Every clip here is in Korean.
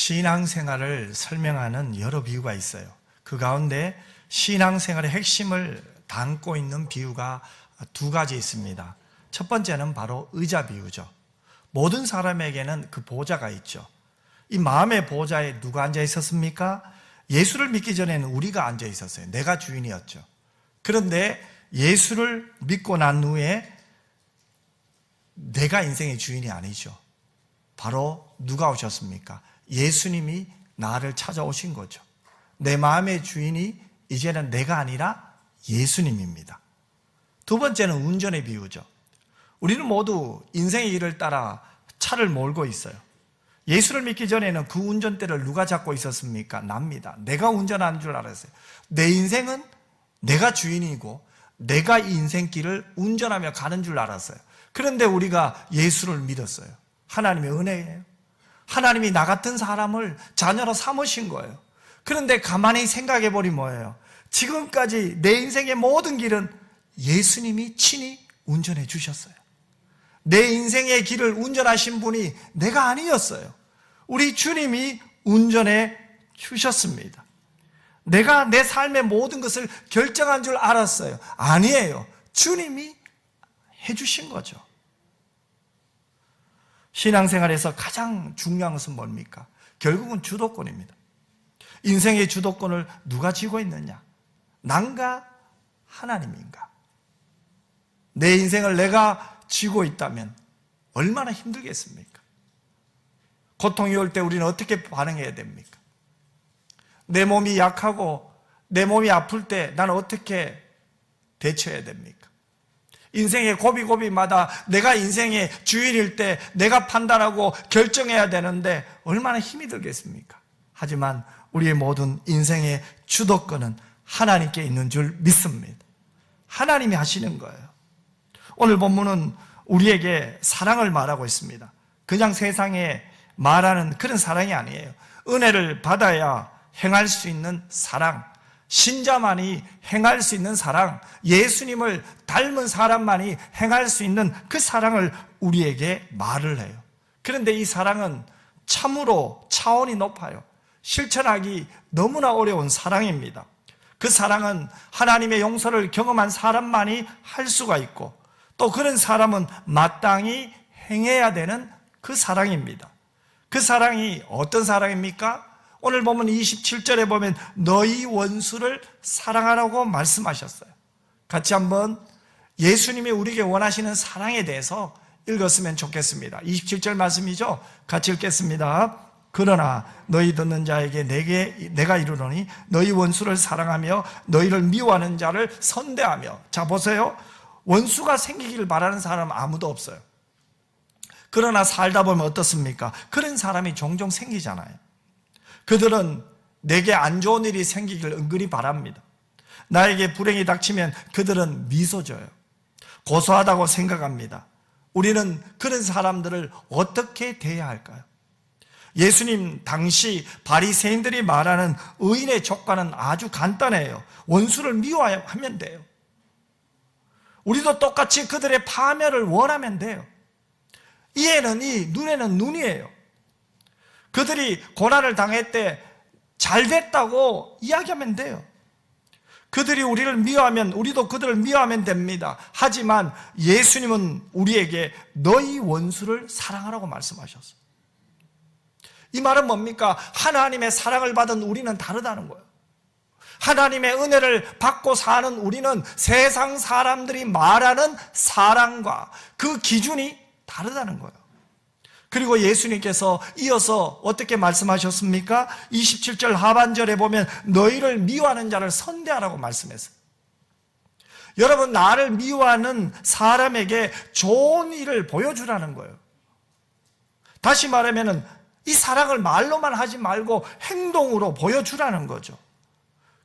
신앙생활을 설명하는 여러 비유가 있어요. 그 가운데 신앙생활의 핵심을 담고 있는 비유가 두 가지 있습니다. 첫 번째는 바로 의자 비유죠. 모든 사람에게는 그 보좌가 있죠. 이 마음의 보좌에 누가 앉아 있었습니까? 예수를 믿기 전에는 우리가 앉아 있었어요. 내가 주인이었죠. 그런데 예수를 믿고 난 후에 내가 인생의 주인이 아니죠. 바로 누가 오셨습니까? 예수님이 나를 찾아오신 거죠. 내 마음의 주인이 이제는 내가 아니라 예수님입니다. 두 번째는 운전의 비유죠. 우리는 모두 인생의 길을 따라 차를 몰고 있어요. 예수를 믿기 전에는 그 운전대를 누가 잡고 있었습니까? 납니다. 내가 운전하는 줄 알았어요. 내 인생은 내가 주인이고 내가 이 인생길을 운전하며 가는 줄 알았어요. 그런데 우리가 예수를 믿었어요. 하나님의 은혜예요. 하나님이 나 같은 사람을 자녀로 삼으신 거예요. 그런데 가만히 생각해 보니 뭐예요? 지금까지 내 인생의 모든 길은 예수님이 친히 운전해 주셨어요. 내 인생의 길을 운전하신 분이 내가 아니었어요. 우리 주님이 운전해 주셨습니다. 내가 내 삶의 모든 것을 결정한 줄 알았어요. 아니에요. 주님이 해주신 거죠. 신앙생활에서 가장 중요한 것은 뭡니까? 결국은 주도권입니다. 인생의 주도권을 누가 쥐고 있느냐? 난가 하나님인가? 내 인생을 내가 쥐고 있다면 얼마나 힘들겠습니까? 고통이 올 때 우리는 어떻게 반응해야 됩니까? 내 몸이 약하고 내 몸이 아플 때 나는 어떻게 대처해야 됩니까? 인생의 고비고비마다 내가 인생의 주인일 때 내가 판단하고 결정해야 되는데 얼마나 힘이 들겠습니까? 하지만 우리의 모든 인생의 주도권은 하나님께 있는 줄 믿습니다. 하나님이 하시는 거예요. 오늘 본문은 우리에게 사랑을 말하고 있습니다. 그냥 세상에 말하는 그런 사랑이 아니에요. 은혜를 받아야 행할 수 있는 사랑, 신자만이 행할 수 있는 사랑, 예수님을 닮은 사람만이 행할 수 있는 그 사랑을 우리에게 말을 해요. 그런데 이 사랑은 참으로 차원이 높아요. 실천하기 너무나 어려운 사랑입니다. 그 사랑은 하나님의 용서를 경험한 사람만이 할 수가 있고 또 그런 사람은 마땅히 행해야 되는 그 사랑입니다. 그 사랑이 어떤 사랑입니까? 오늘 보면 27절에 보면 너희 원수를 사랑하라고 말씀하셨어요. 같이 한번 예수님이 우리에게 원하시는 사랑에 대해서 읽었으면 좋겠습니다. 27절 말씀이죠. 같이 읽겠습니다. 그러나 너희 듣는 자에게 내가 이르노니 너희 원수를 사랑하며 너희를 미워하는 자를 선대하며. 자 보세요. 원수가 생기기를 바라는 사람 아무도 없어요. 그러나 살다 보면 어떻습니까? 그런 사람이 종종 생기잖아요. 그들은 내게 안 좋은 일이 생기길 은근히 바랍니다. 나에게 불행이 닥치면 그들은 미소 줘요. 고소하다고 생각합니다. 우리는 그런 사람들을 어떻게 대해야 할까요? 예수님 당시 바리새인들이 말하는 의인의 조건은 아주 간단해요. 원수를 미워하면 돼요. 우리도 똑같이 그들의 파멸을 원하면 돼요. 이에는 이, 눈에는 눈이에요. 그들이 고난을 당할 때 잘 됐다고 이야기하면 돼요. 그들이 우리를 미워하면 우리도 그들을 미워하면 됩니다. 하지만 예수님은 우리에게 너희 원수를 사랑하라고 말씀하셨어요. 이 말은 뭡니까? 하나님의 사랑을 받은 우리는 다르다는 거예요. 하나님의 은혜를 받고 사는 우리는 세상 사람들이 말하는 사랑과 그 기준이 다르다는 거예요. 그리고 예수님께서 이어서 어떻게 말씀하셨습니까? 27절 하반절에 보면 너희를 미워하는 자를 선대하라고 말씀했어요. 여러분, 나를 미워하는 사람에게 좋은 일을 보여주라는 거예요. 다시 말하면 이 사랑을 말로만 하지 말고 행동으로 보여주라는 거죠.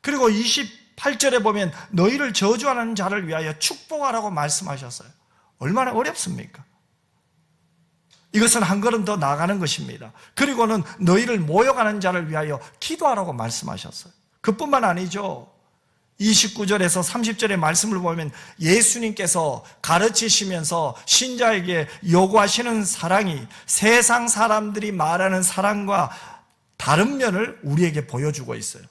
그리고 28절에 보면 너희를 저주하는 자를 위하여 축복하라고 말씀하셨어요. 얼마나 어렵습니까? 이것은 한 걸음 더 나아가는 것입니다. 그리고는 너희를 모욕하는 자를 위하여 기도하라고 말씀하셨어요. 그뿐만 아니죠. 29절에서 30절의 말씀을 보면 예수님께서 가르치시면서 신자에게 요구하시는 사랑이 세상 사람들이 말하는 사랑과 다른 면을 우리에게 보여주고 있어요.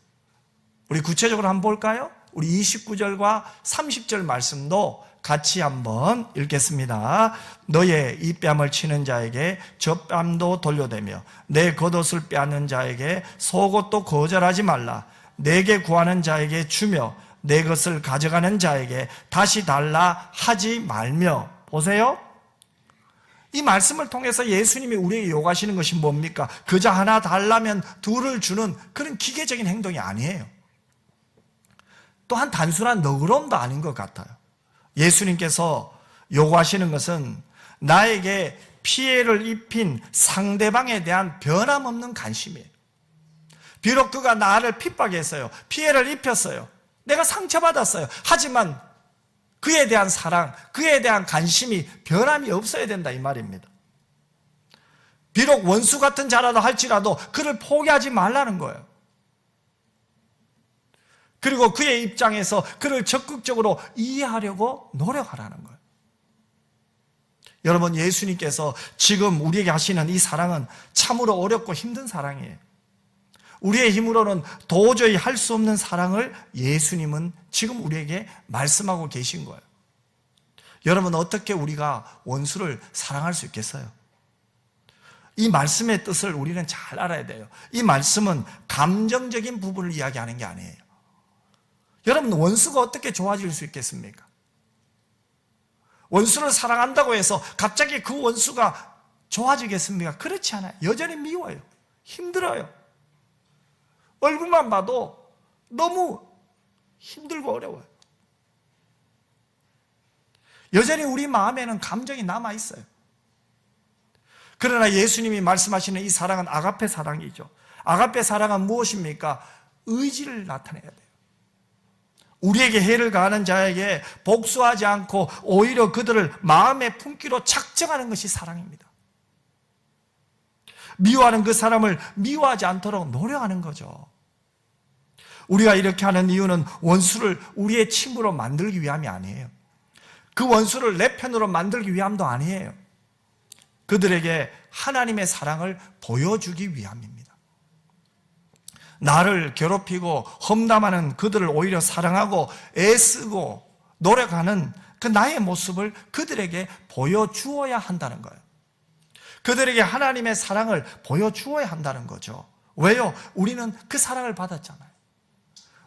우리 구체적으로 한번 볼까요? 우리 29절과 30절 말씀도 같이 한번 읽겠습니다. 너의 이 뺨을 치는 자에게 저 뺨도 돌려대며 내 겉옷을 빼앗는 자에게 속옷도 거절하지 말라. 내게 구하는 자에게 주며 내 것을 가져가는 자에게 다시 달라 하지 말며. 보세요. 이 말씀을 통해서 예수님이 우리에게 요구하시는 것이 뭡니까? 그저 하나 달라면 둘을 주는 그런 기계적인 행동이 아니에요. 또한 단순한 너그러움도 아닌 것 같아요. 예수님께서 요구하시는 것은 나에게 피해를 입힌 상대방에 대한 변함없는 관심이에요. 비록 그가 나를 핍박했어요. 피해를 입혔어요. 내가 상처받았어요. 하지만 그에 대한 사랑, 그에 대한 관심이 변함이 없어야 된다 이 말입니다. 비록 원수 같은 자라도 할지라도 그를 포기하지 말라는 거예요. 그리고 그의 입장에서 그를 적극적으로 이해하려고 노력하라는 거예요. 여러분, 예수님께서 지금 우리에게 하시는 이 사랑은 참으로 어렵고 힘든 사랑이에요. 우리의 힘으로는 도저히 할 수 없는 사랑을 예수님은 지금 우리에게 말씀하고 계신 거예요. 여러분, 어떻게 우리가 원수를 사랑할 수 있겠어요? 이 말씀의 뜻을 우리는 잘 알아야 돼요. 이 말씀은 감정적인 부분을 이야기하는 게 아니에요. 여러분, 원수가 어떻게 좋아질 수 있겠습니까? 원수를 사랑한다고 해서 갑자기 그 원수가 좋아지겠습니까? 그렇지 않아요. 여전히 미워요. 힘들어요. 얼굴만 봐도 너무 힘들고 어려워요. 여전히 우리 마음에는 감정이 남아있어요. 그러나 예수님이 말씀하시는 이 사랑은 아가페 사랑이죠. 아가페 사랑은 무엇입니까? 의지를 나타내야 돼요. 우리에게 해를 가하는 자에게 복수하지 않고 오히려 그들을 마음의 품기로 착정하는 것이 사랑입니다. 미워하는 그 사람을 미워하지 않도록 노력하는 거죠. 우리가 이렇게 하는 이유는 원수를 우리의 친구로 만들기 위함이 아니에요. 그 원수를 내 편으로 만들기 위함도 아니에요. 그들에게 하나님의 사랑을 보여주기 위함입니다. 나를 괴롭히고 험담하는 그들을 오히려 사랑하고 애쓰고 노력하는 그 나의 모습을 그들에게 보여주어야 한다는 거예요. 그들에게 하나님의 사랑을 보여주어야 한다는 거죠. 왜요? 우리는 그 사랑을 받았잖아요.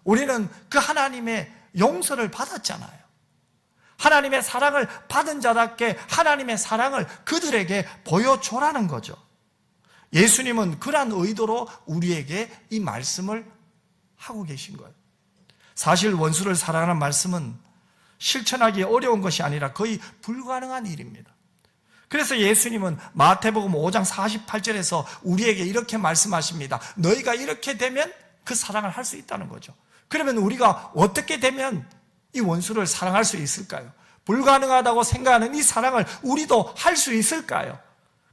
우리는 그 하나님의 용서를 받았잖아요. 하나님의 사랑을 받은 자답게 하나님의 사랑을 그들에게 보여줘라는 거죠. 예수님은 그러한 의도로 우리에게 이 말씀을 하고 계신 거예요. 사실 원수를 사랑하는 말씀은 실천하기 어려운 것이 아니라 거의 불가능한 일입니다. 그래서 예수님은 마태복음 5장 48절에서 우리에게 이렇게 말씀하십니다. 너희가 이렇게 되면 그 사랑을 할 수 있다는 거죠. 그러면 우리가 어떻게 되면 이 원수를 사랑할 수 있을까요? 불가능하다고 생각하는 이 사랑을 우리도 할 수 있을까요?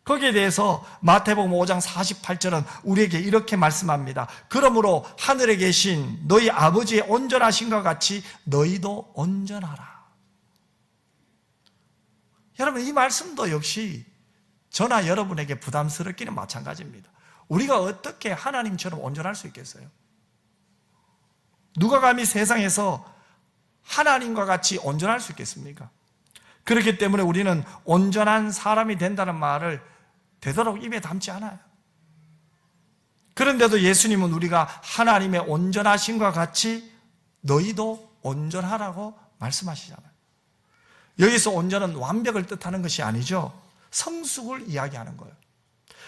거기에 대해서 마태복음 5장 48절은 우리에게 이렇게 말씀합니다. 그러므로 하늘에 계신 너희 아버지의 온전하심과 같이 너희도 온전하라. 여러분, 이 말씀도 역시 저나 여러분에게 부담스럽기는 마찬가지입니다. 우리가 어떻게 하나님처럼 온전할 수 있겠어요? 누가 감히 세상에서 하나님과 같이 온전할 수 있겠습니까? 그렇기 때문에 우리는 온전한 사람이 된다는 말을 되도록 입에 담지 않아요. 그런데도 예수님은 우리가 하나님의 온전하심과 같이 너희도 온전하라고 말씀하시잖아요. 여기서 온전은 완벽을 뜻하는 것이 아니죠. 성숙을 이야기하는 거예요.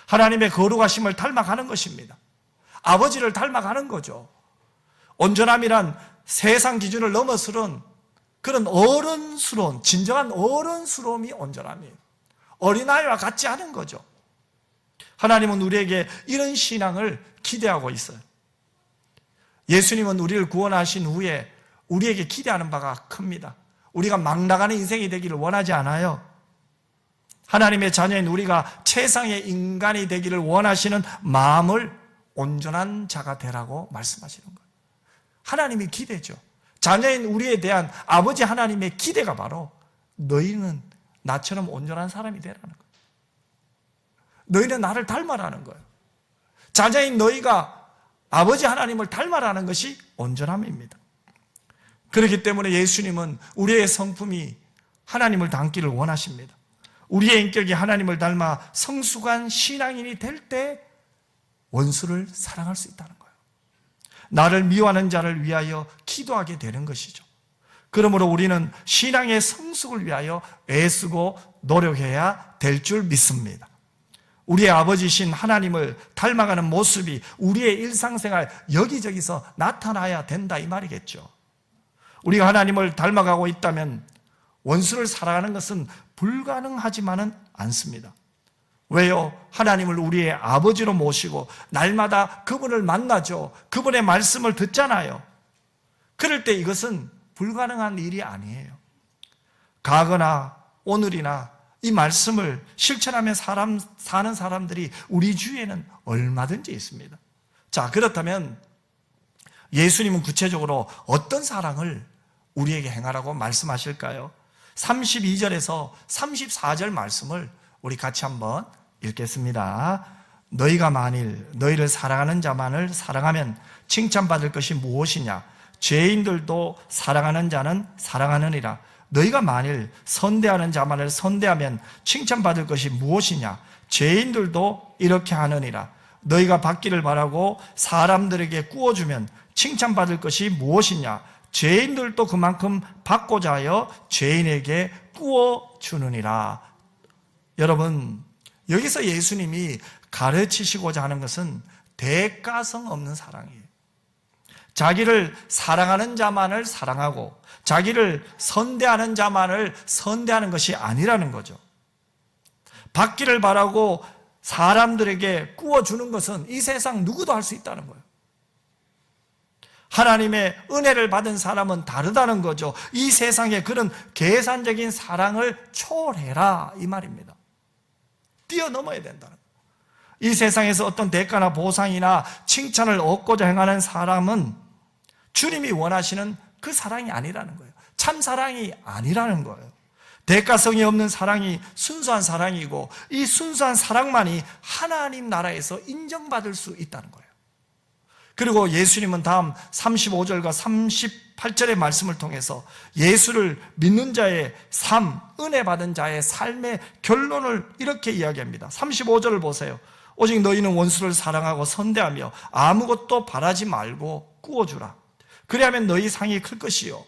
하나님의 거룩하심을 닮아가는 것입니다. 아버지를 닮아가는 거죠. 온전함이란 세상 기준을 넘어서는 그런 어른스러운, 진정한 어른스러움이 온전함이에요. 어린아이와 같지 않은 거죠. 하나님은 우리에게 이런 신앙을 기대하고 있어요. 예수님은 우리를 구원하신 후에 우리에게 기대하는 바가 큽니다. 우리가 막 나가는 인생이 되기를 원하지 않아요. 하나님의 자녀인 우리가 최상의 인간이 되기를 원하시는 마음을 온전한 자가 되라고 말씀하시는 거예요. 하나님의 기대죠. 자녀인 우리에 대한 아버지 하나님의 기대가 바로 너희는 나처럼 온전한 사람이 되라는 거예요. 너희는 나를 닮아라는 거예요. 자녀인 너희가 아버지 하나님을 닮아라는 것이 온전함입니다. 그렇기 때문에 예수님은 우리의 성품이 하나님을 닮기를 원하십니다. 우리의 인격이 하나님을 닮아 성숙한 신앙인이 될 때 원수를 사랑할 수 있다는 거예요. 나를 미워하는 자를 위하여 기도하게 되는 것이죠. 그러므로 우리는 신앙의 성숙을 위하여 애쓰고 노력해야 될 줄 믿습니다. 우리의 아버지신 하나님을 닮아가는 모습이 우리의 일상생활 여기저기서 나타나야 된다 이 말이겠죠. 우리가 하나님을 닮아가고 있다면 원수를 사랑하는 것은 불가능하지만은 않습니다. 왜요? 하나님을 우리의 아버지로 모시고 날마다 그분을 만나죠. 그분의 말씀을 듣잖아요. 그럴 때 이것은 불가능한 일이 아니에요. 과거나 오늘이나 이 말씀을 실천하며 사는 사람들이 우리 주위에는 얼마든지 있습니다. 자, 그렇다면 예수님은 구체적으로 어떤 사랑을 우리에게 행하라고 말씀하실까요? 32절에서 34절 말씀을 우리 같이 한번 읽겠습니다. 너희가 만일 너희를 사랑하는 자만을 사랑하면 칭찬받을 것이 무엇이냐? 죄인들도 사랑하는 자는 사랑하느니라. 너희가 만일 선대하는 자만을 선대하면 칭찬받을 것이 무엇이냐? 죄인들도 이렇게 하느니라. 너희가 받기를 바라고 사람들에게 구워주면 칭찬받을 것이 무엇이냐? 죄인들도 그만큼 받고자 하여 죄인에게 구워주느니라. 여러분, 여기서 예수님이 가르치시고자 하는 것은 대가성 없는 사랑이에요. 자기를 사랑하는 자만을 사랑하고 자기를 선대하는 자만을 선대하는 것이 아니라는 거죠. 받기를 바라고 사람들에게 구워주는 것은 이 세상 누구도 할 수 있다는 거예요. 하나님의 은혜를 받은 사람은 다르다는 거죠. 이 세상에 그런 계산적인 사랑을 초월해라 이 말입니다. 뛰어넘어야 된다는 거예요. 이 세상에서 어떤 대가나 보상이나 칭찬을 얻고자 행하는 사람은 주님이 원하시는 그 사랑이 아니라는 거예요. 참 사랑이 아니라는 거예요. 대가성이 없는 사랑이 순수한 사랑이고 이 순수한 사랑만이 하나님 나라에서 인정받을 수 있다는 거예요. 그리고 예수님은 다음 35절과 38절의 말씀을 통해서 예수를 믿는 자의 삶, 은혜 받은 자의 삶의 결론을 이렇게 이야기합니다. 35절을 보세요. 오직 너희는 원수를 사랑하고 선대하며 아무것도 바라지 말고 구워주라. 그리하면 너희 상이 클 것이요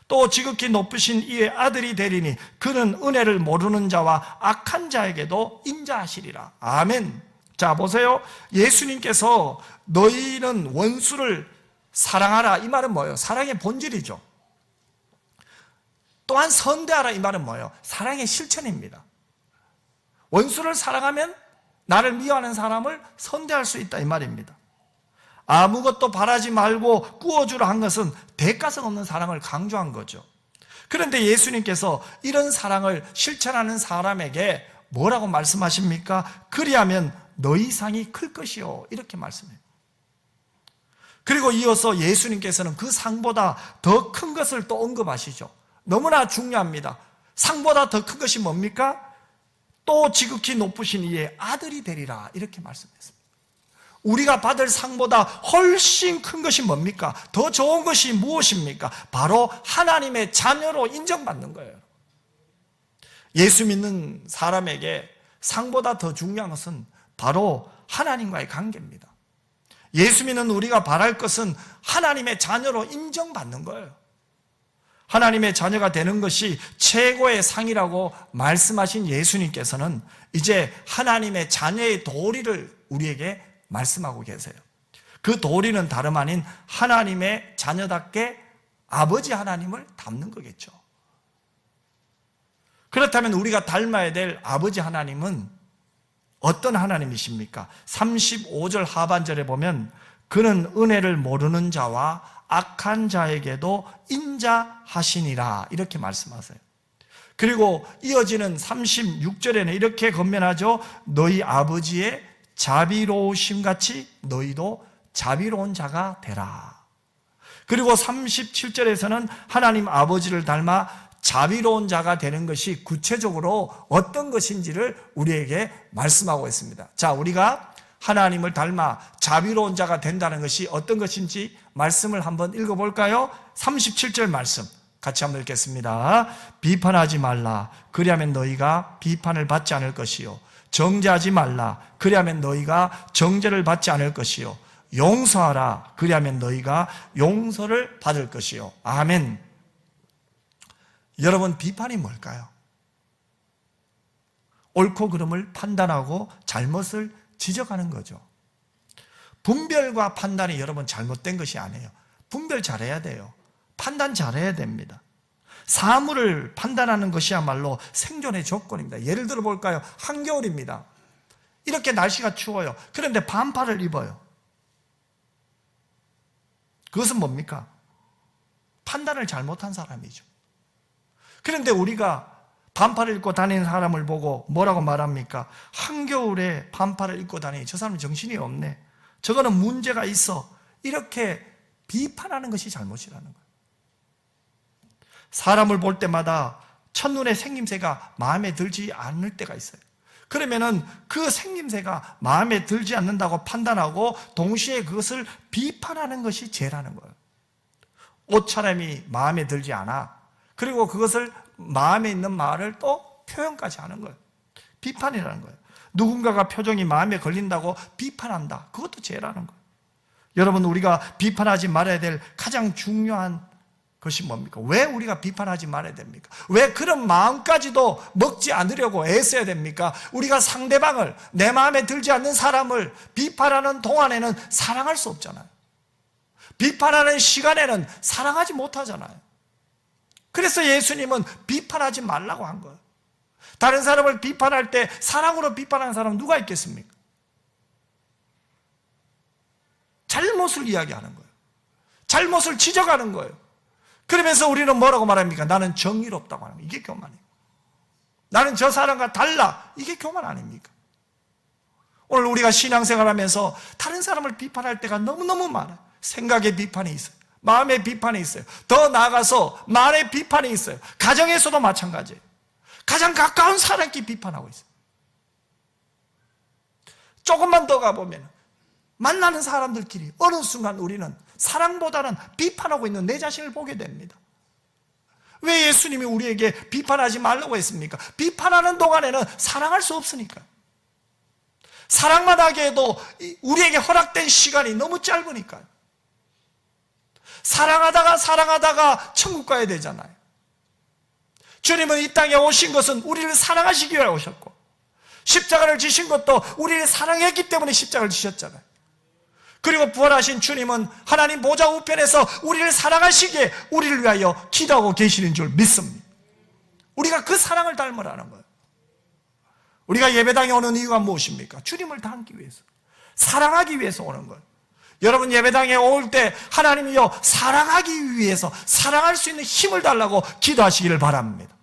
또 지극히 높으신 이의 아들이 되리니 그는 은혜를 모르는 자와 악한 자에게도 인자하시리라. 아멘. 자, 보세요. 예수님께서 너희는 원수를 사랑하라 이 말은 뭐예요? 사랑의 본질이죠. 또한 선대하라 이 말은 뭐예요? 사랑의 실천입니다. 원수를 사랑하면 나를 미워하는 사람을 선대할 수 있다 이 말입니다. 아무것도 바라지 말고 구워주라 한 것은 대가성 없는 사랑을 강조한 거죠. 그런데 예수님께서 이런 사랑을 실천하는 사람에게 뭐라고 말씀하십니까? 그리하면 너희 상이 클 것이요 이렇게 말씀해요. 그리고 이어서 예수님께서는 그 상보다 더 큰 것을 또 언급하시죠. 너무나 중요합니다. 상보다 더 큰 것이 뭡니까? 또 지극히 높으신 이의 아들이 되리라 이렇게 말씀했습니다. 우리가 받을 상보다 훨씬 큰 것이 뭡니까? 더 좋은 것이 무엇입니까? 바로 하나님의 자녀로 인정받는 거예요. 예수 믿는 사람에게 상보다 더 중요한 것은 바로 하나님과의 관계입니다. 예수 믿는 우리가 바랄 것은 하나님의 자녀로 인정받는 거예요. 하나님의 자녀가 되는 것이 최고의 상이라고 말씀하신 예수님께서는 이제 하나님의 자녀의 도리를 우리에게 말씀하고 계세요. 그 도리는 다름 아닌 하나님의 자녀답게 아버지 하나님을 닮는 거겠죠. 그렇다면 우리가 닮아야 될 아버지 하나님은 어떤 하나님이십니까? 35절 하반절에 보면 그는 은혜를 모르는 자와 악한 자에게도 인자하시니라 이렇게 말씀하세요. 그리고 이어지는 36절에는 이렇게 건면하죠. 너희 아버지의 자비로우심같이 너희도 자비로운 자가 되라. 그리고 37절에서는 하나님 아버지를 닮아 자비로운 자가 되는 것이 구체적으로 어떤 것인지를 우리에게 말씀하고 있습니다. 자, 우리가 하나님을 닮아 자비로운 자가 된다는 것이 어떤 것인지 말씀을 한번 읽어볼까요? 37절 말씀 같이 한번 읽겠습니다. 비판하지 말라. 그리하면 너희가 비판을 받지 않을 것이요. 정죄하지 말라. 그리하면 너희가 정죄를 받지 않을 것이요. 용서하라. 그리하면 너희가 용서를 받을 것이요. 아멘. 여러분, 비판이 뭘까요? 옳고 그름을 판단하고 잘못을 지적하는 거죠. 분별과 판단이 여러분 잘못된 것이 아니에요. 분별 잘해야 돼요. 판단 잘해야 됩니다. 사물을 판단하는 것이야말로 생존의 조건입니다. 예를 들어 볼까요? 한겨울입니다. 이렇게 날씨가 추워요. 그런데 반팔을 입어요. 그것은 뭡니까? 판단을 잘못한 사람이죠. 그런데 우리가 반팔을 입고 다니는 사람을 보고 뭐라고 말합니까? 한겨울에 반팔을 입고 다니니 저 사람은 정신이 없네. 저거는 문제가 있어. 이렇게 비판하는 것이 잘못이라는 거예요. 사람을 볼 때마다 첫눈에 생김새가 마음에 들지 않을 때가 있어요. 그러면은 그 생김새가 마음에 들지 않는다고 판단하고 동시에 그것을 비판하는 것이 죄라는 거예요. 옷차림이 마음에 들지 않아. 그리고 그것을 마음에 있는 말을 또 표현까지 하는 거예요. 비판이라는 거예요. 누군가가 표정이 마음에 걸린다고 비판한다. 그것도 죄라는 거예요. 여러분, 우리가 비판하지 말아야 될 가장 중요한 것이 뭡니까? 왜 우리가 비판하지 말아야 됩니까? 왜 그런 마음까지도 먹지 않으려고 애써야 됩니까? 우리가 상대방을, 내 마음에 들지 않는 사람을 비판하는 동안에는 사랑할 수 없잖아요. 비판하는 시간에는 사랑하지 못하잖아요. 그래서 예수님은 비판하지 말라고 한 거예요. 다른 사람을 비판할 때 사랑으로 비판하는 사람은 누가 있겠습니까? 잘못을 이야기하는 거예요. 잘못을 지적하는 거예요. 그러면서 우리는 뭐라고 말합니까? 나는 정의롭다고 하는 거예요. 이게 교만이에요. 나는 저 사람과 달라. 이게 교만 아닙니까? 오늘 우리가 신앙생활 하면서 다른 사람을 비판할 때가 너무너무 많아요. 생각의 비판이 있어요. 마음의 비판이 있어요. 더 나아가서 말의 비판이 있어요. 가정에서도 마찬가지예요. 가장 가까운 사람끼리 비판하고 있어요. 조금만 더 가보면 만나는 사람들끼리 어느 순간 우리는 사랑보다는 비판하고 있는 내 자신을 보게 됩니다. 왜 예수님이 우리에게 비판하지 말라고 했습니까? 비판하는 동안에는 사랑할 수 없으니까. 사랑만 하기에도 우리에게 허락된 시간이 너무 짧으니까요. 사랑하다가 천국 가야 되잖아요. 주님은 이 땅에 오신 것은 우리를 사랑하시기 위해 오셨고, 십자가를 지신 것도 우리를 사랑했기 때문에 십자가를 지셨잖아요. 그리고 부활하신 주님은 하나님 보좌 우편에서 우리를 사랑하시기에 우리를 위하여 기도하고 계시는 줄 믿습니다. 우리가 그 사랑을 닮으라는 거예요. 우리가 예배당에 오는 이유가 무엇입니까? 주님을 닮기 위해서, 사랑하기 위해서 오는 거예요. 여러분, 예배당에 올 때 하나님이여 사랑하기 위해서 사랑할 수 있는 힘을 달라고 기도하시기를 바랍니다.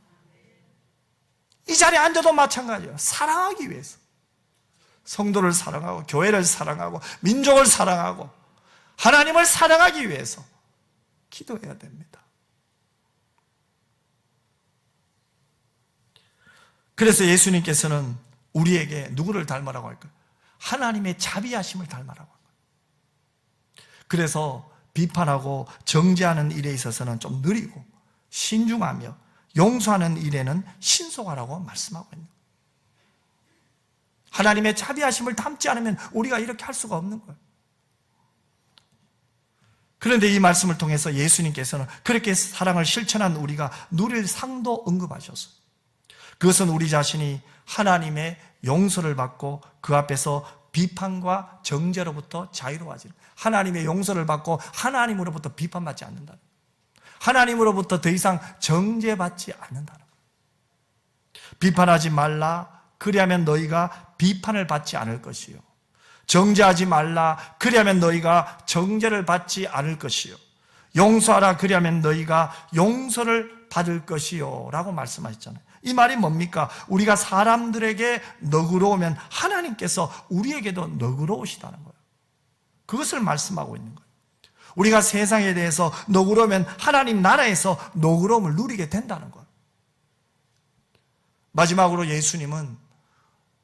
이 자리에 앉아도 마찬가지예요. 사랑하기 위해서. 성도를 사랑하고 교회를 사랑하고 민족을 사랑하고 하나님을 사랑하기 위해서 기도해야 됩니다. 그래서 예수님께서는 우리에게 누구를 닮으라고 할까요? 하나님의 자비하심을 닮으라고 합니다. 그래서 비판하고 정죄하는 일에 있어서는 좀 느리고 신중하며 용서하는 일에는 신속하라고 말씀하고 있는 거예요. 하나님의 자비하심을 담지 않으면 우리가 이렇게 할 수가 없는 거예요. 그런데 이 말씀을 통해서 예수님께서는 그렇게 사랑을 실천한 우리가 누릴 상도 언급하셨어요. 그것은 우리 자신이 하나님의 용서를 받고 그 앞에서 비판과 정죄로부터 자유로워지는, 하나님의 용서를 받고 하나님으로부터 비판받지 않는다. 하나님으로부터 더 이상 정죄받지 않는다. 비판하지 말라. 그리하면 너희가 비판을 받지 않을 것이요. 정죄하지 말라. 그리하면 너희가 정죄를 받지 않을 것이요. 용서하라. 그리하면 너희가 용서를 받을 것이요. 라고 말씀하셨잖아요. 이 말이 뭡니까? 우리가 사람들에게 너그러우면 하나님께서 우리에게도 너그러우시다는 거예요. 그것을 말씀하고 있는 거예요. 우리가 세상에 대해서 너그러우면 하나님 나라에서 너그러움을 누리게 된다는 거예요. 마지막으로 예수님은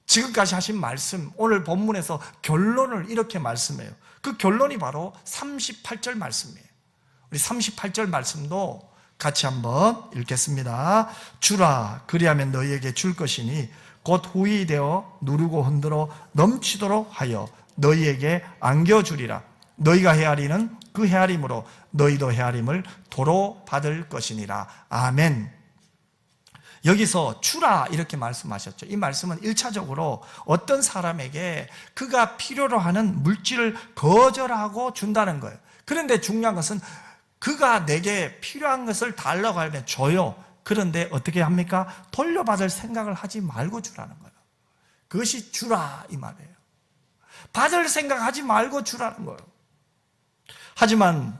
지금까지 하신 말씀, 오늘 본문에서 결론을 이렇게 말씀해요. 그 결론이 바로 38절 말씀이에요. 우리 38절 말씀도 같이 한번 읽겠습니다. 주라, 그리하면 너희에게 줄 것이니 곧 후히 되어 누르고 흔들어 넘치도록 하여 너희에게 안겨주리라. 너희가 헤아리는 그 헤아림으로 너희도 헤아림을 도로 받을 것이니라. 아멘. 여기서 주라 이렇게 말씀하셨죠. 이 말씀은 1차적으로 어떤 사람에게 그가 필요로 하는 물질을 거절하고 준다는 거예요. 그런데 중요한 것은 그가 내게 필요한 것을 달라고 하면 줘요. 그런데 어떻게 합니까? 돌려받을 생각을 하지 말고 주라는 거예요. 그것이 주라 이 말이에요. 받을 생각하지 말고 주라는 거예요. 하지만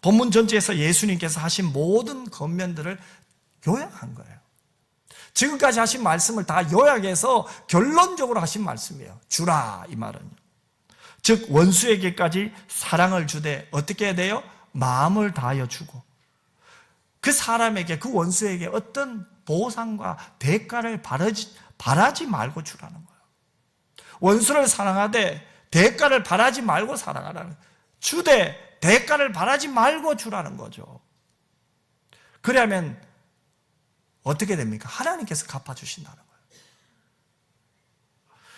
본문 전체에서 예수님께서 하신 모든 권면들을 요약한 거예요. 지금까지 하신 말씀을 다 요약해서 결론적으로 하신 말씀이에요. 주라 이 말은요. 즉 원수에게까지 사랑을 주되 어떻게 해야 돼요? 마음을 다하여 주고 그 사람에게, 그 원수에게 어떤 보상과 대가를 바라지 말고 주라는 거예요. 원수를 사랑하되 대가를 바라지 말고 사랑하라는 거예요. 주되 대가를 바라지 말고 주라는 거죠. 그러면 어떻게 됩니까? 하나님께서 갚아주신다는 거예요.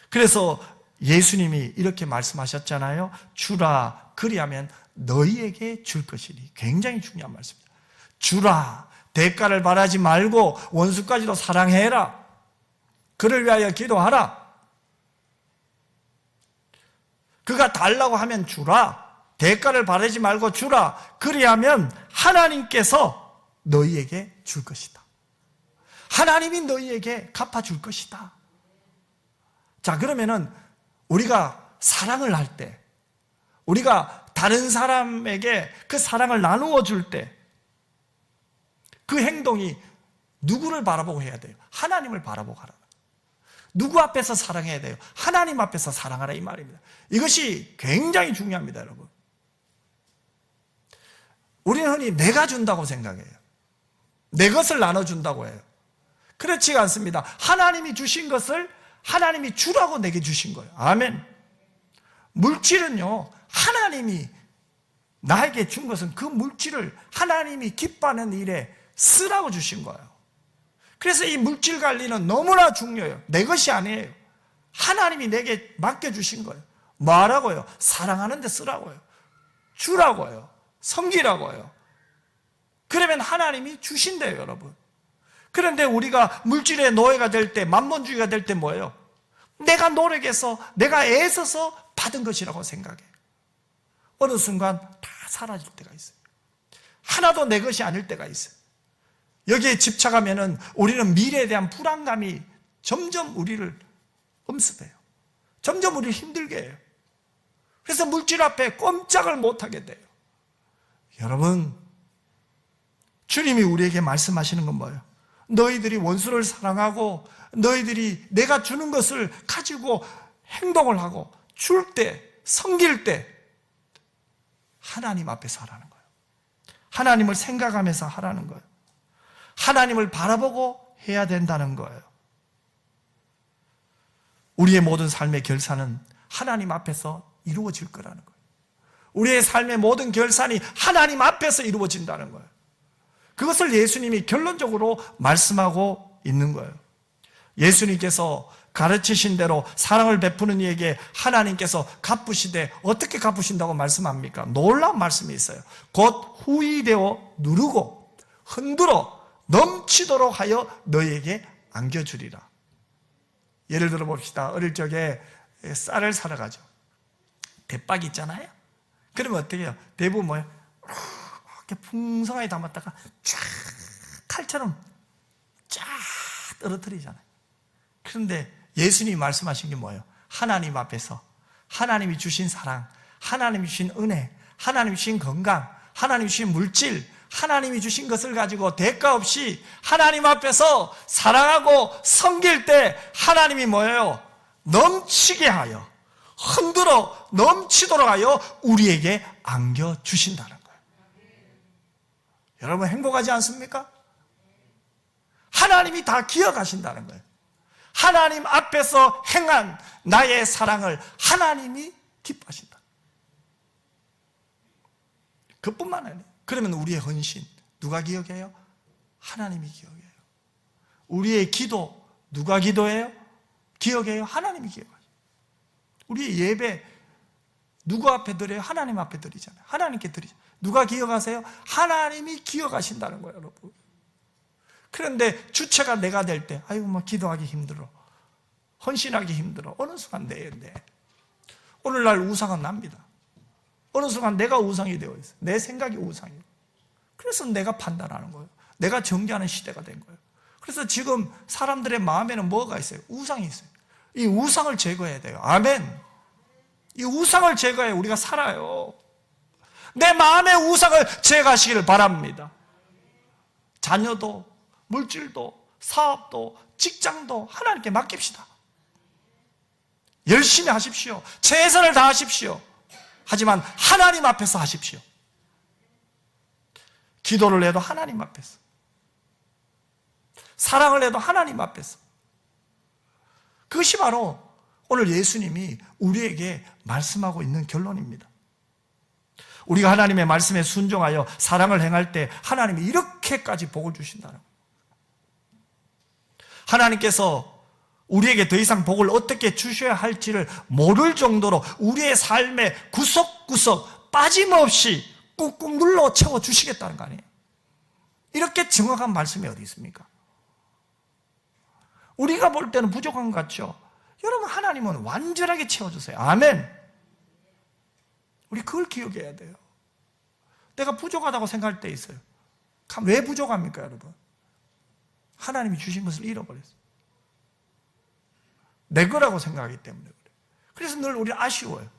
그래서 예수님이 이렇게 말씀하셨잖아요. 주라, 그리하면 너희에게 줄 것이니. 굉장히 중요한 말씀입니다. 주라, 대가를 바라지 말고 원수까지도 사랑해라. 그를 위하여 기도하라. 그가 달라고 하면 주라. 대가를 바라지 말고 주라. 그리하면 하나님께서 너희에게 줄 것이다. 하나님이 너희에게 갚아줄 것이다. 자, 그러면은 우리가 사랑을 할 때, 우리가 다른 사람에게 그 사랑을 나누어 줄 때, 그 행동이 누구를 바라보고 해야 돼요? 하나님을 바라보고 하라. 누구 앞에서 사랑해야 돼요? 하나님 앞에서 사랑하라 이 말입니다. 이것이 굉장히 중요합니다, 여러분. 우리는 흔히 내가 준다고 생각해요. 내 것을 나눠준다고 해요. 그렇지 않습니다. 하나님이 주신 것을 하나님이 주라고 내게 주신 거예요. 아멘. 물질은요, 하나님이 나에게 준 것은 그 물질을 하나님이 기뻐하는 일에 쓰라고 주신 거예요. 그래서 이 물질 관리는 너무나 중요해요. 내 것이 아니에요. 하나님이 내게 맡겨주신 거예요. 뭐 하라고요? 사랑하는 데 쓰라고요. 주라고요. 섬기라고요. 그러면 하나님이 주신대요, 여러분. 그런데 우리가 물질의 노예가 될 때, 만몬주의가 될 때 뭐예요? 내가 노력해서, 내가 애써서 받은 것이라고 생각해요. 어느 순간 다 사라질 때가 있어요. 하나도 내 것이 아닐 때가 있어요. 여기에 집착하면은 우리는 미래에 대한 불안감이 점점 우리를 엄습해요. 점점 우리를 힘들게 해요. 그래서 물질 앞에 꼼짝을 못하게 돼요. 여러분, 주님이 우리에게 말씀하시는 건 뭐예요? 너희들이 원수를 사랑하고 너희들이 내가 주는 것을 가지고 행동을 하고 줄 때, 섬길 때 하나님 앞에서 하라는 거예요. 하나님을 생각하면서 하라는 거예요. 하나님을 바라보고 해야 된다는 거예요. 우리의 모든 삶의 결산은 하나님 앞에서 이루어질 거라는 거예요. 우리의 삶의 모든 결산이 하나님 앞에서 이루어진다는 거예요. 그것을 예수님이 결론적으로 말씀하고 있는 거예요. 예수님께서 가르치신 대로 사랑을 베푸는 이에게 하나님께서 갚으시되 어떻게 갚으신다고 말씀합니까? 놀라운 말씀이 있어요. 곧 후히 되어 누르고 흔들어 넘치도록 하여 너희에게 안겨주리라. 예를 들어 봅시다. 어릴 적에 쌀을 사러 가죠. 대박이 있잖아요. 그러면 어떻게 해요? 대부분 뭐예요? 이렇게 풍성하게 담았다가 쫙 칼처럼 쫙 떨어뜨리잖아요. 그런데 예수님이 말씀하신 게 뭐예요? 하나님 앞에서 하나님이 주신 사랑, 하나님이 주신 은혜, 하나님이 주신 건강, 하나님이 주신 물질, 하나님이 주신 것을 가지고 대가 없이 하나님 앞에서 사랑하고 섬길 때 하나님이 뭐예요? 넘치게 하여 흔들어 넘치도록 하여 우리에게 안겨주신다는 거예요. 여러분 행복하지 않습니까? 하나님이 다 기억하신다는 거예요. 하나님 앞에서 행한 나의 사랑을 하나님이 기뻐하신다. 그뿐만 아니에요. 그러면 우리의 헌신 누가 기억해요? 하나님이 기억해요. 우리의 기도 누가 기도해요? 기억해요? 하나님이 기억해요. 우리의 예배 누구 앞에 드려요? 하나님 앞에 드리잖아요. 하나님께 드리죠. 누가 기억하세요? 하나님이 기억하신다는 거예요, 여러분. 그런데 주체가 내가 될 때, 아이고, 뭐, 기도하기 힘들어. 헌신하기 힘들어. 어느 순간 내. 오늘날 우상은 납니다. 어느 순간 내가 우상이 되어 있어요. 내 생각이 우상이에요. 그래서 내가 판단하는 거예요. 내가 정죄하는 시대가 된 거예요. 그래서 지금 사람들의 마음에는 뭐가 있어요? 우상이 있어요. 이 우상을 제거해야 돼요. 아멘. 이 우상을 제거해 우리가 살아요. 내 마음의 우상을 제거하시기를 바랍니다. 자녀도, 물질도, 사업도, 직장도 하나님께 맡깁시다. 열심히 하십시오. 최선을 다하십시오. 하지만 하나님 앞에서 하십시오. 기도를 해도 하나님 앞에서, 사랑을 해도 하나님 앞에서. 그것이 바로 오늘 예수님이 우리에게 말씀하고 있는 결론입니다. 우리가 하나님의 말씀에 순종하여 사랑을 행할 때 하나님이 이렇게까지 복을 주신다는 거예요. 하나님께서 우리에게 더 이상 복을 어떻게 주셔야 할지를 모를 정도로 우리의 삶의 구석구석 빠짐없이 꾹꾹 눌러 채워주시겠다는 거 아니에요? 이렇게 정확한 말씀이 어디 있습니까? 우리가 볼 때는 부족한 것 같죠? 여러분, 하나님은 완전하게 채워주세요. 아멘. 우리 그걸 기억해야 돼요. 내가 부족하다고 생각할 때 있어요. 왜 부족합니까, 여러분? 하나님이 주신 것을 잃어버렸어요. 내 거라고 생각하기 때문에 그래요. 그래서 늘 우리 아쉬워요.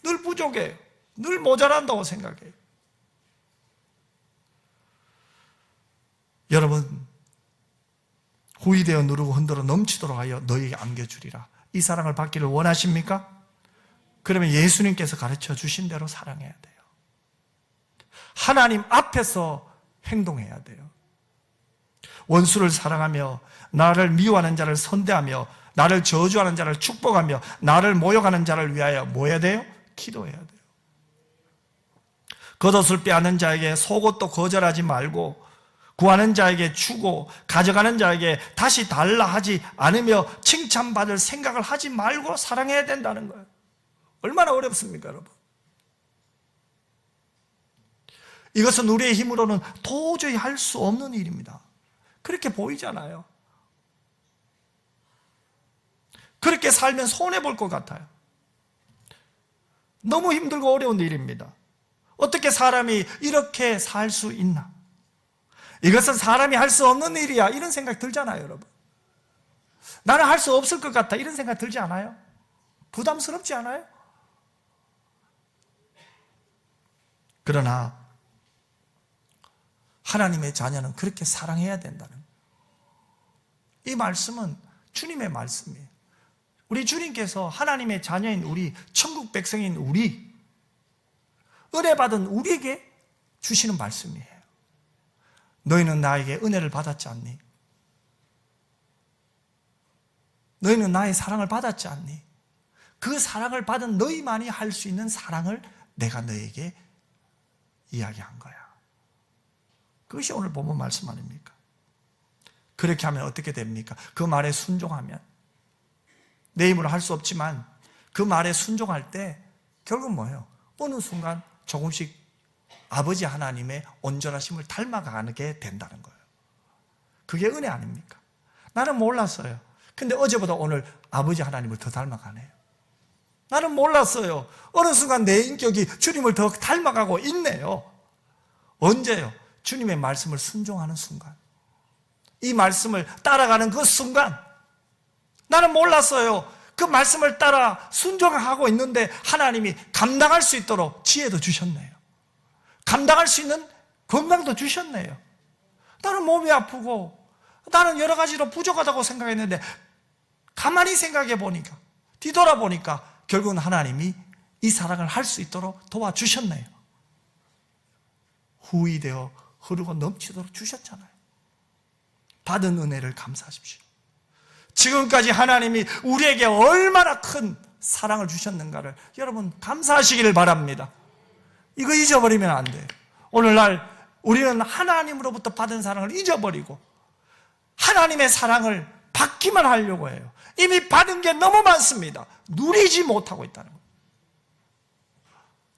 늘 부족해요. 늘 모자란다고 생각해요. 여러분, 후이되어 누르고 흔들어 넘치도록 하여 너희에게 안겨주리라. 이 사랑을 받기를 원하십니까? 그러면 예수님께서 가르쳐 주신 대로 사랑해야 돼요. 하나님 앞에서 행동해야 돼요. 원수를 사랑하며 나를 미워하는 자를 선대하며 나를 저주하는 자를 축복하며 나를 모욕하는 자를 위하여 뭐 해야 돼요? 기도해야 돼요. 겉옷을 빼앗는 자에게 속옷도 거절하지 말고 구하는 자에게 주고 가져가는 자에게 다시 달라 하지 않으며 칭찬받을 생각을 하지 말고 사랑해야 된다는 거예요. 얼마나 어렵습니까, 여러분? 이것은 우리의 힘으로는 도저히 할 수 없는 일입니다. 그렇게 보이잖아요. 그렇게 살면 손해볼 것 같아요. 너무 힘들고 어려운 일입니다. 어떻게 사람이 이렇게 살 수 있나? 이것은 사람이 할 수 없는 일이야, 이런 생각 들잖아요, 여러분. 나는 할 수 없을 것 같아, 이런 생각 들지 않아요? 부담스럽지 않아요? 그러나 하나님의 자녀는 그렇게 사랑해야 된다는 거예요. 이 말씀은 주님의 말씀이에요. 우리 주님께서 하나님의 자녀인 우리, 천국 백성인 우리, 은혜 받은 우리에게 주시는 말씀이에요. 너희는 나에게 은혜를 받았지 않니? 너희는 나의 사랑을 받았지 않니? 그 사랑을 받은 너희만이 할 수 있는 사랑을 내가 너에게 이야기한 거야. 그것이 오늘 본문 말씀 아닙니까? 그렇게 하면 어떻게 됩니까? 그 말에 순종하면, 내 힘으로 할 수 없지만 그 말에 순종할 때 결국 뭐예요? 어느 순간 조금씩 아버지 하나님의 온전하심을 닮아가게 된다는 거예요. 그게 은혜 아닙니까? 나는 몰랐어요. 근데 어제보다 오늘 아버지 하나님을 더 닮아가네요. 나는 몰랐어요. 어느 순간 내 인격이 주님을 더 닮아가고 있네요. 언제요? 주님의 말씀을 순종하는 순간, 이 말씀을 따라가는 그 순간. 나는 몰랐어요. 그 말씀을 따라 순종하고 있는데 하나님이 감당할 수 있도록 지혜도 주셨네요. 감당할 수 있는 건강도 주셨네요. 나는 몸이 아프고 나는 여러 가지로 부족하다고 생각했는데 가만히 생각해 보니까, 뒤돌아보니까 결국은 하나님이 이 사랑을 할 수 있도록 도와주셨네요. 후이되어 흐르고 넘치도록 주셨잖아요. 받은 은혜를 감사하십시오. 지금까지 하나님이 우리에게 얼마나 큰 사랑을 주셨는가를 여러분 감사하시기를 바랍니다. 이거 잊어버리면 안 돼요. 오늘날 우리는 하나님으로부터 받은 사랑을 잊어버리고 하나님의 사랑을 받기만 하려고 해요. 이미 받은 게 너무 많습니다. 누리지 못하고 있다는 거예요.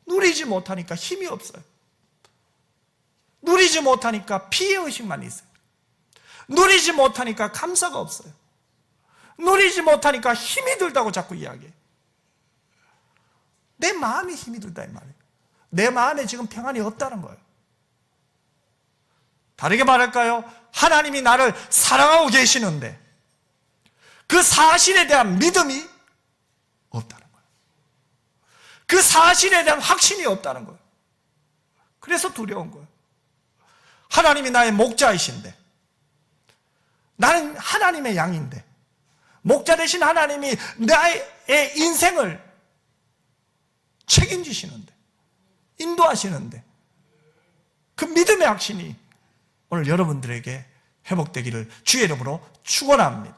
누리지 못하니까 힘이 없어요. 누리지 못하니까 피해의식만 있어요. 누리지 못하니까 감사가 없어요. 누리지 못하니까 힘이 들다고 자꾸 이야기해요. 내 마음이 힘이 들다 이 말이에요. 내 마음에 지금 평안이 없다는 거예요. 다르게 말할까요? 하나님이 나를 사랑하고 계시는데 그 사실에 대한 믿음이 없다는 거예요. 그 사실에 대한 확신이 없다는 거예요. 그래서 두려운 거예요. 하나님이 나의 목자이신데 나는 하나님의 양인데 목자 되신 하나님이 나의 인생을 책임지시는데 인도하시는데 그 믿음의 확신이 오늘 여러분들에게 회복되기를 주의 이름으로 축원합니다.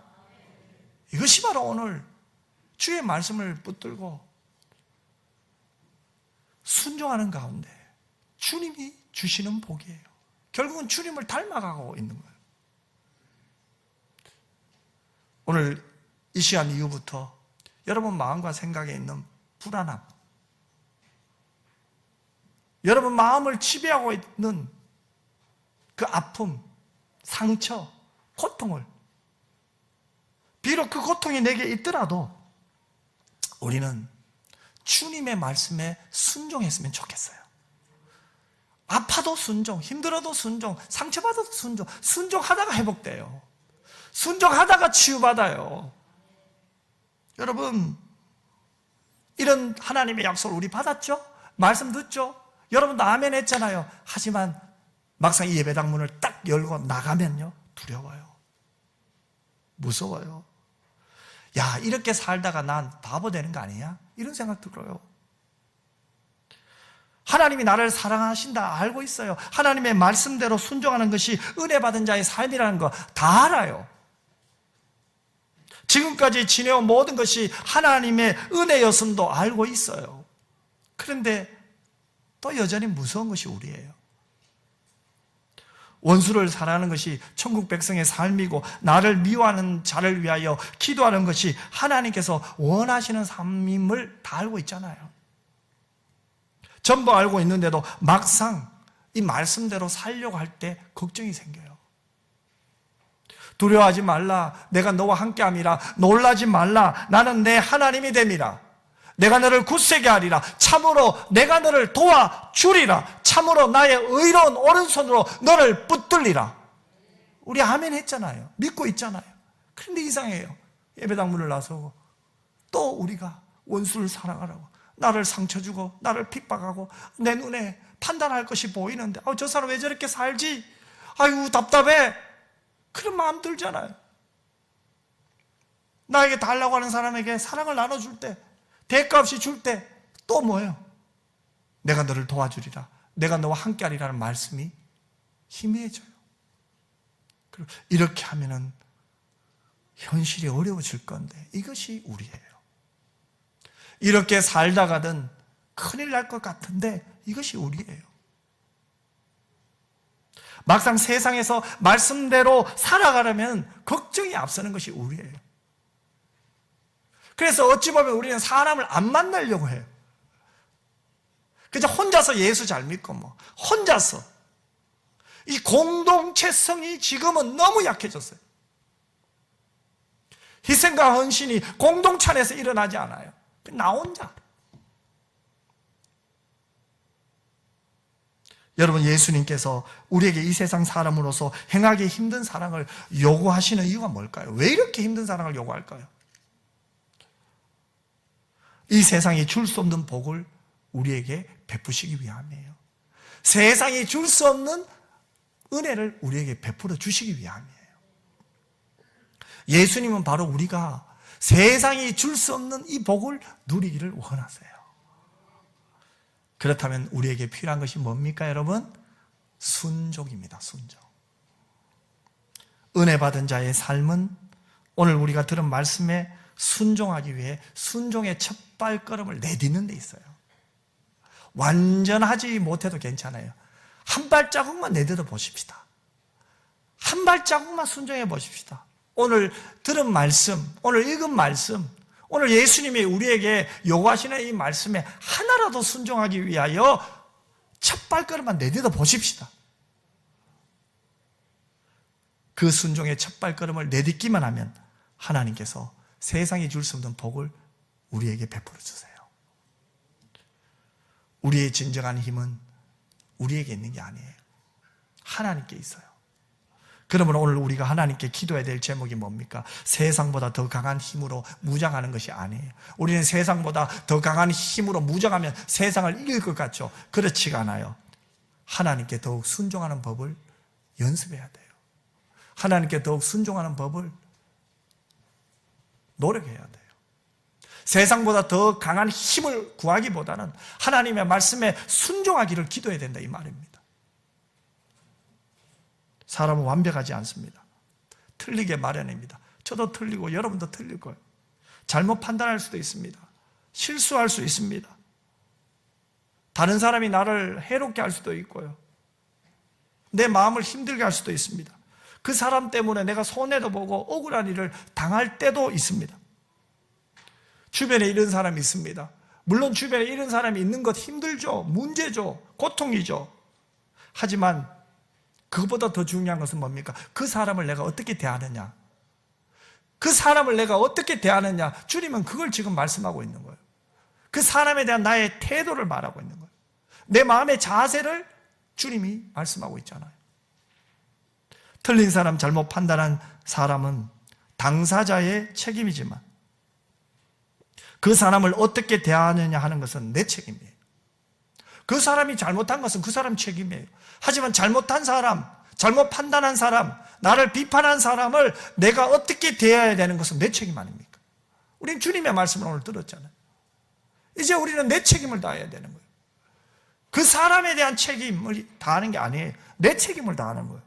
이것이 바로 오늘 주의 말씀을 붙들고 순종하는 가운데 주님이 주시는 복이에요. 결국은 주님을 닮아가고 있는 거예요. 오늘 이 시간 이후부터 여러분 마음과 생각에 있는 불안함, 여러분 마음을 지배하고 있는 그 아픔, 상처, 고통을 비록 그 고통이 내게 있더라도 우리는 주님의 말씀에 순종했으면 좋겠어요. 아파도 순종, 힘들어도 순종, 상처받아도 순종, 순종하다가 회복돼요. 순종하다가 치유받아요. 여러분, 이런 하나님의 약속을 우리 받았죠? 말씀 듣죠? 여러분도 아멘 했잖아요. 하지만 막상 이 예배당 문을 딱 열고 나가면요, 두려워요. 무서워요. 야, 이렇게 살다가 난 바보 되는 거 아니야? 이런 생각 들어요. 하나님이 나를 사랑하신다 알고 있어요. 하나님의 말씀대로 순종하는 것이 은혜 받은 자의 삶이라는 거 다 알아요. 지금까지 지내온 모든 것이 하나님의 은혜였음도 알고 있어요. 그런데 또 여전히 무서운 것이 우리예요. 원수를 사랑하는 것이 천국 백성의 삶이고 나를 미워하는 자를 위하여 기도하는 것이 하나님께서 원하시는 삶임을 다 알고 있잖아요. 전부 알고 있는데도 막상 이 말씀대로 살려고 할 때 걱정이 생겨요. 두려워하지 말라. 내가 너와 함께함이라. 놀라지 말라. 나는 내 하나님이 됨이라. 내가 너를 굳세게 하리라. 참으로 내가 너를 도와주리라. 참으로 나의 의로운 오른손으로 너를 붙들리라. 우리 아멘 했잖아요. 믿고 있잖아요. 그런데 이상해요. 예배당 문을 나서고 또 우리가 원수를 사랑하라고 나를 상처 주고 나를 핍박하고 내 눈에 판단할 것이 보이는데 저 사람 왜 저렇게 살지? 아이고 답답해. 그런 마음 들잖아요. 나에게 달라고 하는 사람에게 사랑을 나눠줄 때 대가 없이 줄 때 또 뭐예요? 내가 너를 도와주리라. 내가 너와 함께하리라는 말씀이 희미해져요. 그리고 이렇게 하면은 현실이 어려워질 건데 이것이 우리예요. 이렇게 살다가든 큰일 날 것 같은데 이것이 우리예요. 막상 세상에서 말씀대로 살아가려면 걱정이 앞서는 것이 우리예요. 그래서 어찌 보면 우리는 사람을 안 만나려고 해요. 그저 혼자서 예수 잘 믿고 혼자서 이 공동체성이 지금은 너무 약해졌어요. 희생과 헌신이 공동체 안에서 일어나지 않아요. 나 혼자. 여러분, 예수님께서 우리에게 이 세상 사람으로서 행하기 힘든 사랑을 요구하시는 이유가 뭘까요? 왜 이렇게 힘든 사랑을 요구할까요? 이 세상이 줄 수 없는 복을 우리에게 베푸시기 위함이에요. 세상이 줄 수 없는 은혜를 우리에게 베풀어 주시기 위함이에요. 예수님은 바로 우리가 세상이 줄 수 없는 이 복을 누리기를 원하세요. 그렇다면 우리에게 필요한 것이 뭡니까, 여러분? 순종입니다. 순종. 은혜 받은 자의 삶은 오늘 우리가 들은 말씀에 순종하기 위해 순종의 첫 발걸음을 내딛는 데 있어요. 완전하지 못해도 괜찮아요. 한 발자국만 내딛어 보십시다. 한 발자국만 순종해 보십시다. 오늘 들은 말씀, 오늘 읽은 말씀, 오늘 예수님이 우리에게 요구하시는 이 말씀에 하나라도 순종하기 위하여 첫 발걸음만 내딛어 보십시다. 그 순종의 첫 발걸음을 내딛기만 하면 하나님께서 세상이 줄 수 없는 복을 우리에게 베풀어 주세요. 우리의 진정한 힘은 우리에게 있는 게 아니에요. 하나님께 있어요. 그러면 오늘 우리가 하나님께 기도해야 될 제목이 뭡니까? 세상보다 더 강한 힘으로 무장하는 것이 아니에요. 우리는 세상보다 더 강한 힘으로 무장하면 세상을 이길 것 같죠? 그렇지가 않아요. 하나님께 더욱 순종하는 법을 연습해야 돼요. 하나님께 더욱 순종하는 법을 노력해야 돼요. 세상보다 더 강한 힘을 구하기보다는 하나님의 말씀에 순종하기를 기도해야 된다, 이 말입니다. 사람은 완벽하지 않습니다. 틀리게 마련입니다. 저도 틀리고 여러분도 틀릴 거예요. 잘못 판단할 수도 있습니다. 실수할 수 있습니다. 다른 사람이 나를 해롭게 할 수도 있고요. 내 마음을 힘들게 할 수도 있습니다. 그 사람 때문에 내가 손해도 보고 억울한 일을 당할 때도 있습니다. 주변에 이런 사람이 있습니다. 물론 주변에 이런 사람이 있는 것 힘들죠. 문제죠. 고통이죠. 하지만 그것보다 더 중요한 것은 뭡니까? 그 사람을 내가 어떻게 대하느냐. 그 사람을 내가 어떻게 대하느냐. 주님은 그걸 지금 말씀하고 있는 거예요. 그 사람에 대한 나의 태도를 말하고 있는 거예요. 내 마음의 자세를 주님이 말씀하고 있잖아요. 틀린 사람, 잘못 판단한 사람은 당사자의 책임이지만 그 사람을 어떻게 대하느냐 하는 것은 내 책임이에요. 그 사람이 잘못한 것은 그 사람 책임이에요. 하지만 잘못한 사람, 잘못 판단한 사람, 나를 비판한 사람을 내가 어떻게 대해야 되는 것은 내 책임 아닙니까? 우린 주님의 말씀을 오늘 들었잖아요. 이제 우리는 내 책임을 다해야 되는 거예요. 그 사람에 대한 책임을 다하는 게 아니에요. 내 책임을 다하는 거예요.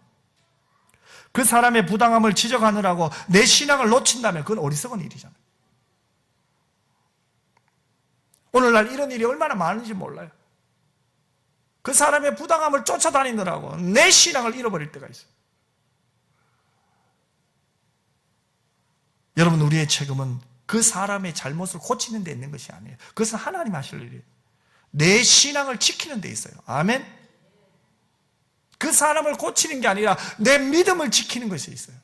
그 사람의 부당함을 지적하느라고 내 신앙을 놓친다면 그건 어리석은 일이잖아요. 오늘날 이런 일이 얼마나 많은지 몰라요. 그 사람의 부당함을 쫓아다니느라고 내 신앙을 잃어버릴 때가 있어요. 여러분, 우리의 책임은 그 사람의 잘못을 고치는 데 있는 것이 아니에요. 그것은 하나님 하실 일이에요. 내 신앙을 지키는 데 있어요. 아멘? 그 사람을 고치는 게 아니라 내 믿음을 지키는 것이 있어요.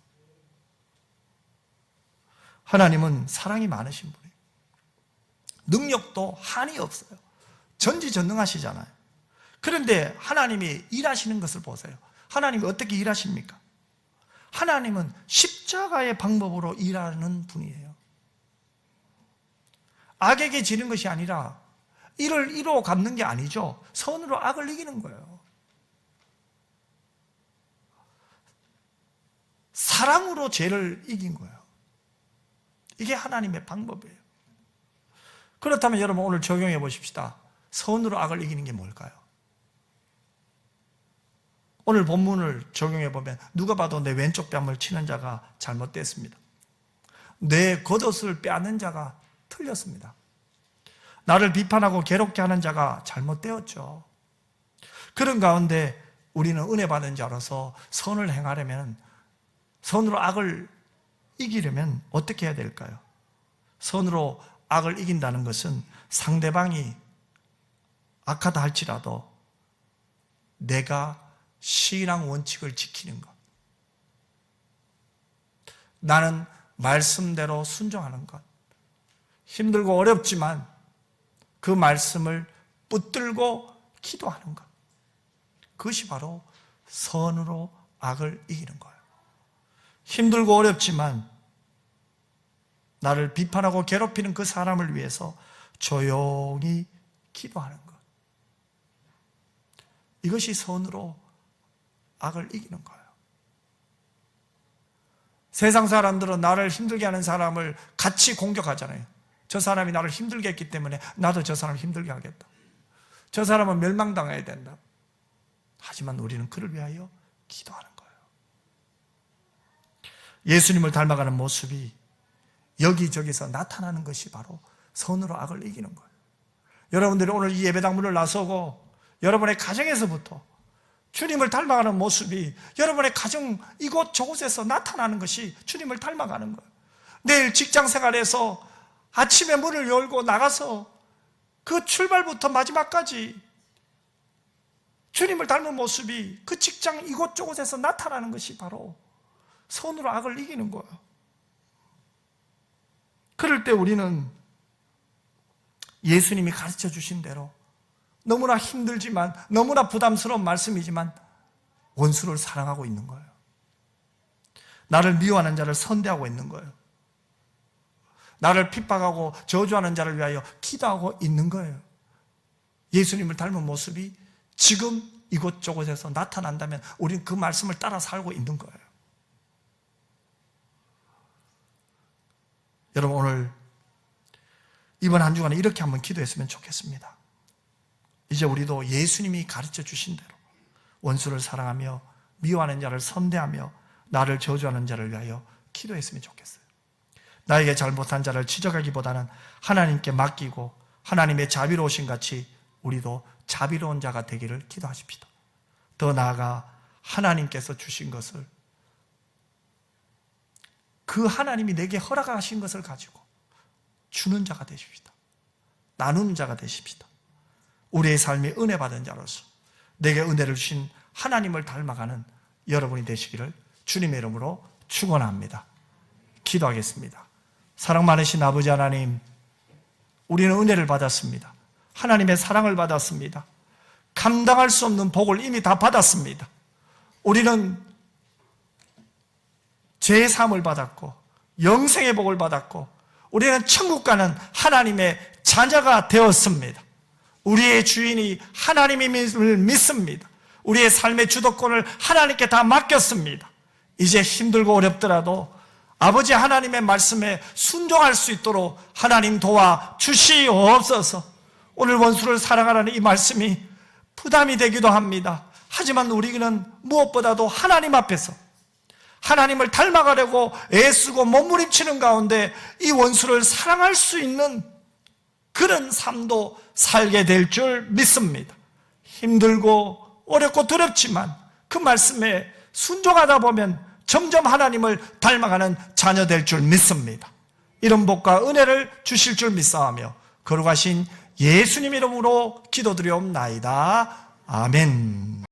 하나님은 사랑이 많으신 분이에요. 능력도 한이 없어요. 전지전능하시잖아요. 그런데 하나님이 일하시는 것을 보세요. 하나님이 어떻게 일하십니까? 하나님은 십자가의 방법으로 일하는 분이에요. 악에게 지는 것이 아니라 이를 이로 갚는 게 아니죠. 선으로 악을 이기는 거예요. 사랑으로 죄를 이긴 거예요. 이게 하나님의 방법이에요. 그렇다면 여러분 오늘 적용해 보십시다. 선으로 악을 이기는 게 뭘까요? 오늘 본문을 적용해 보면 누가 봐도 내 왼쪽 뺨을 치는 자가 잘못됐습니다. 내 겉옷을 빼앗는 자가 틀렸습니다. 나를 비판하고 괴롭게 하는 자가 잘못되었죠. 그런 가운데 우리는 은혜 받은 자로서 선을 행하려면, 선으로 악을 이기려면 어떻게 해야 될까요? 선으로 악을 이긴다는 것은 상대방이 악하다 할지라도 내가 신앙 원칙을 지키는 것, 나는 말씀대로 순종하는 것, 힘들고 어렵지만 그 말씀을 붙들고 기도하는 것, 그것이 바로 선으로 악을 이기는 거예요. 힘들고 어렵지만 나를 비판하고 괴롭히는 그 사람을 위해서 조용히 기도하는 것, 이것이 선으로 악을 이기는 거예요. 세상 사람들은 나를 힘들게 하는 사람을 같이 공격하잖아요. 저 사람이 나를 힘들게 했기 때문에 나도 저 사람 힘들게 하겠다. 저 사람은 멸망당해야 된다. 하지만 우리는 그를 위하여 기도하는 거예요. 예수님을 닮아가는 모습이 여기저기서 나타나는 것이 바로 선으로 악을 이기는 거예요. 여러분들이 오늘 이 예배당 문을 나서고 여러분의 가정에서부터 주님을 닮아가는 모습이 여러분의 가정 이곳 저곳에서 나타나는 것이 주님을 닮아가는 거예요. 내일 직장 생활에서 아침에 문을 열고 나가서 그 출발부터 마지막까지 주님을 닮은 모습이 그 직장 이곳 저곳에서 나타나는 것이 바로 선으로 악을 이기는 거예요. 그럴 때 우리는 예수님이 가르쳐 주신 대로 너무나 힘들지만 너무나 부담스러운 말씀이지만 원수를 사랑하고 있는 거예요. 나를 미워하는 자를 선대하고 있는 거예요. 나를 핍박하고 저주하는 자를 위하여 기도하고 있는 거예요. 예수님을 닮은 모습이 지금 이곳저곳에서 나타난다면 우리는 그 말씀을 따라 살고 있는 거예요. 여러분, 오늘 이번 한 주간에 이렇게 한번 기도했으면 좋겠습니다. 이제 우리도 예수님이 가르쳐 주신 대로 원수를 사랑하며 미워하는 자를 선대하며 나를 저주하는 자를 위하여 기도했으면 좋겠어요. 나에게 잘못한 자를 지적하기보다는 하나님께 맡기고 하나님의 자비로우신 같이 우리도 자비로운 자가 되기를 기도하십시다. 더 나아가 하나님께서 주신 것을, 그 하나님이 내게 허락하신 것을 가지고 주는 자가 되십시다. 나누는 자가 되십시다. 우리의 삶이 은혜 받은 자로서 내게 은혜를 주신 하나님을 닮아가는 여러분이 되시기를 주님의 이름으로 축원합니다. 기도하겠습니다. 사랑 많으신 아버지 하나님, 우리는 은혜를 받았습니다. 하나님의 사랑을 받았습니다. 감당할 수 없는 복을 이미 다 받았습니다. 우리는 죄의 사함을 받았고 영생의 복을 받았고 우리는 천국 가는 하나님의 자녀가 되었습니다. 우리의 주인이 하나님임을 믿습니다. 우리의 삶의 주도권을 하나님께 다 맡겼습니다. 이제 힘들고 어렵더라도 아버지 하나님의 말씀에 순종할 수 있도록 하나님 도와 주시옵소서. 오늘 원수를 사랑하라는 이 말씀이 부담이 되기도 합니다. 하지만 우리는 무엇보다도 하나님 앞에서 하나님을 닮아가려고 애쓰고 몸부림치는 가운데 이 원수를 사랑할 수 있는 그런 삶도 살게 될 줄 믿습니다. 힘들고 어렵고 두렵지만 그 말씀에 순종하다 보면 점점 하나님을 닮아가는 자녀 될 줄 믿습니다. 이런 복과 은혜를 주실 줄 믿사오며 거룩하신 예수님 이름으로 기도드리옵나이다. 아멘.